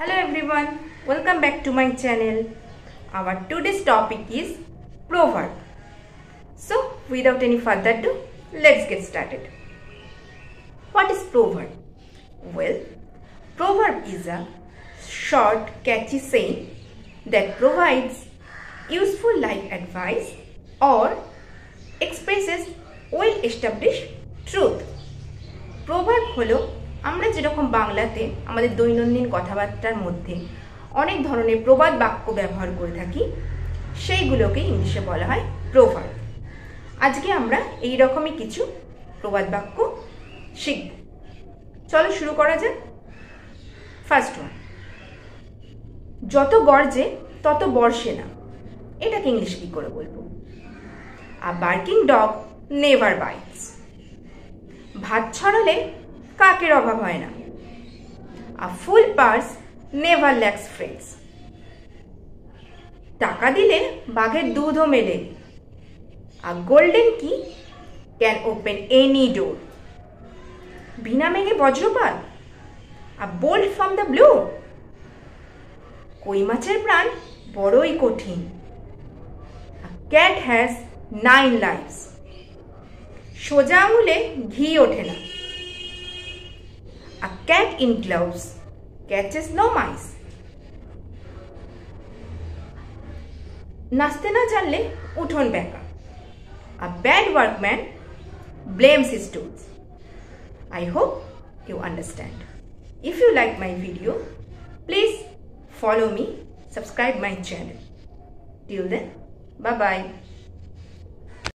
Hello everyone, welcome back to my channel. Our today's topic is proverb. So without any further ado, let's get started. What is proverb? Well, proverb is a short, catchy saying that provides useful life advice or expresses well-established truth. Proverb হলো আমরা যেরকম বাংলাতে আমাদের দৈনন্দিন কথাবার্তার মধ্যে অনেক ধরনের প্রবাদ বাক্য ব্যবহার করে থাকি, সেইগুলোকে ইংলিশে বলা হয় প্রভার্ব। আজকে আমরা এই রকমই কিছু প্রবাদ বাক্য শিখব। চলো শুরু করা যাক। ফার্স্ট ওয়ান, যত গর্জে তত বর্ষে না। এটাকে ইংলিশে কি করে বলবো? A barking dog never bites. ভাত ছড়ালে কাকের অভাব হয় না। A full purse never lacks friends. টাকা দিলে বাঘের দুধও মেলে। A golden key can open any door. বিনা মেঘে বজ্রপাত। A bolt from the blue. কই মাছের প্রাণ বড়ই কঠিন। A cat has 9 lives. সোজা আঙুলে ঘি ওঠে না। A cat in gloves catches no mice. নাচতে না জানলে উঠোন বেঁকা। A bad workman blames his tools. I hope you understand. If you like my video, please follow me, subscribe my channel. Till then, bye bye.